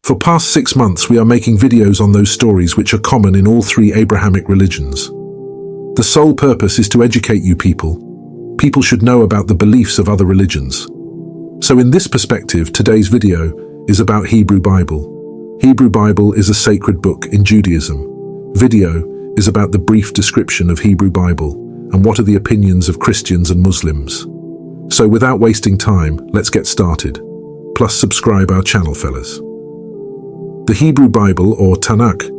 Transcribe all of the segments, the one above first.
For past 6 months, we are making videos on those stories which are common in all 3 Abrahamic religions. The sole purpose is to educate you people. People should know about the beliefs of other religions. So in this perspective, today's video is about Hebrew Bible. Hebrew Bible is a sacred book in Judaism. Video is about the brief description of Hebrew Bible and what are the opinions of Christians and Muslims. So without wasting time, let's get started. Plus subscribe our channel, fellas. The Hebrew Bible, or Tanakh,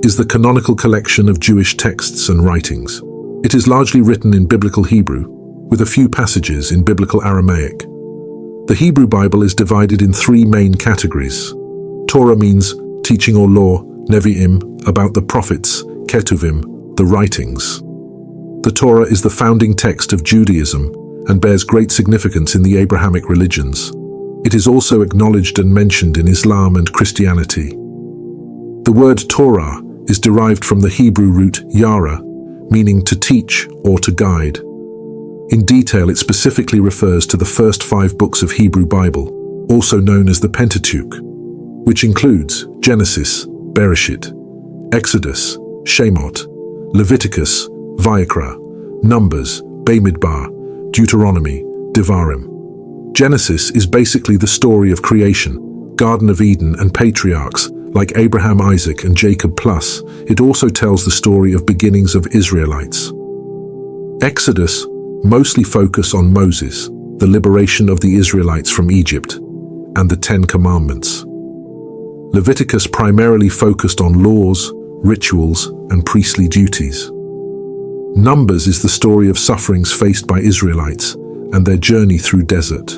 is the canonical collection of Jewish texts and writings. It is largely written in Biblical Hebrew, with a few passages in Biblical Aramaic. The Hebrew Bible is divided in 3 main categories. Torah means teaching or law, Nevi'im, about the prophets, Ketuvim, the writings. The Torah is the founding text of Judaism and bears great significance in the Abrahamic religions. It is also acknowledged and mentioned in Islam and Christianity. The word Torah is derived from the Hebrew root yara, meaning to teach or to guide. In detail, it specifically refers to the first 5 books of Hebrew Bible, also known as the Pentateuch, which includes Genesis, Bereshit, Exodus, Shemot, Leviticus, Vayikra, Numbers, Bamidbar, Deuteronomy, Devarim. Genesis is basically the story of creation, Garden of Eden and patriarchs like Abraham, Isaac and Jacob, plus it also tells the story of beginnings of Israelites. Exodus mostly focus on Moses, the liberation of the Israelites from Egypt, and the 10 Commandments. Leviticus primarily focused on laws, rituals and priestly duties. Numbers is the story of sufferings faced by Israelites and their journey through desert.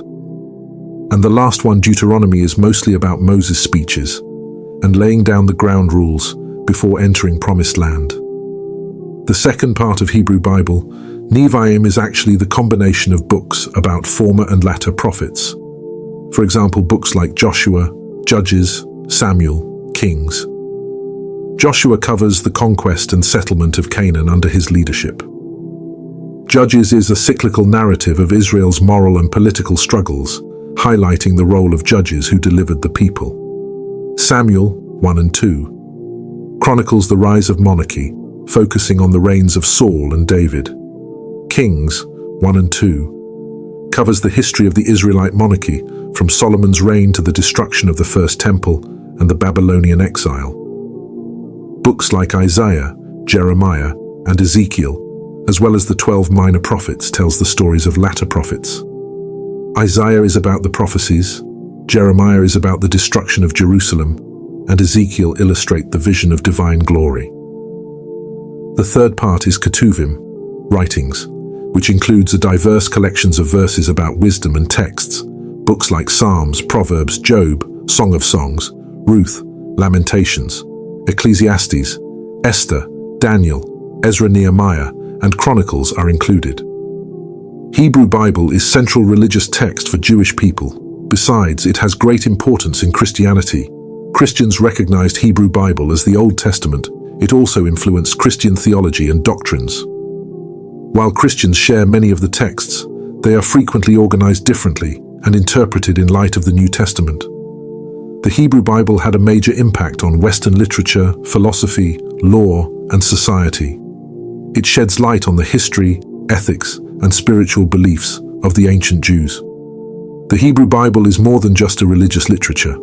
And the last one, Deuteronomy, is mostly about Moses' speeches and laying down the ground rules before entering Promised Land. The second part of Hebrew Bible, Nevi'im, is actually the combination of books about former and latter prophets. For example, books like Joshua, Judges, Samuel, Kings. Joshua covers the conquest and settlement of Canaan under his leadership. Judges is a cyclical narrative of Israel's moral and political struggles, highlighting the role of judges who delivered the people. Samuel 1 and 2 chronicles the rise of monarchy, focusing on the reigns of Saul and David. Kings 1 and 2 covers the history of the Israelite monarchy, from Solomon's reign to the destruction of the First Temple and the Babylonian exile. Books like Isaiah, Jeremiah, and Ezekiel, as well as the 12 minor prophets, tells the stories of latter prophets. Isaiah is about the prophecies, Jeremiah is about the destruction of Jerusalem, and Ezekiel illustrate the vision of divine glory. The third part is Ketuvim, writings, which includes a diverse collections of verses about wisdom and texts, books like Psalms, Proverbs, Job, Song of Songs, Ruth, Lamentations, Ecclesiastes, Esther, Daniel, Ezra, Nehemiah, and Chronicles are included. Hebrew Bible is central religious text for Jewish people. Besides, it has great importance in Christianity. Christians recognized Hebrew Bible as the Old Testament. It also influenced Christian theology and doctrines. While Christians share many of the texts, they are frequently organized differently and interpreted in light of the New Testament. The Hebrew Bible had a major impact on Western literature, philosophy, law, and society. It sheds light on the history, ethics, and spiritual beliefs of the ancient Jews. The Hebrew Bible is more than just a religious literature.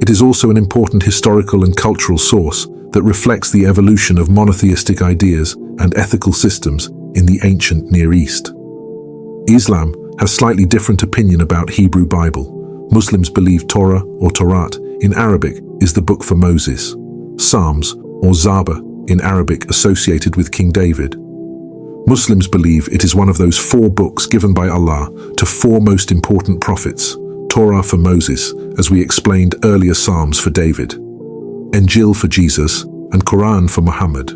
It is also an important historical and cultural source that reflects the evolution of monotheistic ideas and ethical systems in the ancient Near East. Islam has slightly different opinion about Hebrew Bible. Muslims believe Torah, or Torah in Arabic, is the book for Moses. Psalms, or Zabur in Arabic, associated with King David. Muslims believe it is one of those 4 books given by Allah to 4 most important prophets: Torah for Moses, as we explained earlier, Psalms for David, Injil for Jesus, and Quran for Muhammad.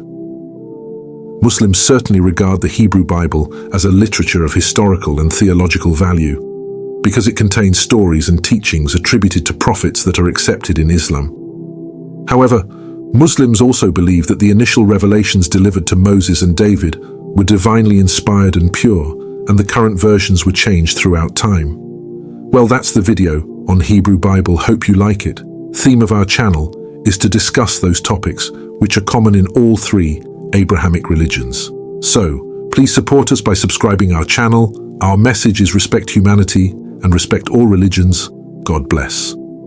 Muslims certainly regard the Hebrew Bible as a literature of historical and theological value, because it contains stories and teachings attributed to prophets that are accepted in Islam. However, Muslims also believe that the initial revelations delivered to Moses and David were divinely inspired and pure, and the current versions were changed throughout time. Well, that's the video on Hebrew Bible. Hope you like it. theme of our channel is to discuss those topics which are common in all three Abrahamic religions. So, please support us by subscribing our channel. Our message is respect humanity and respect all religions. God bless.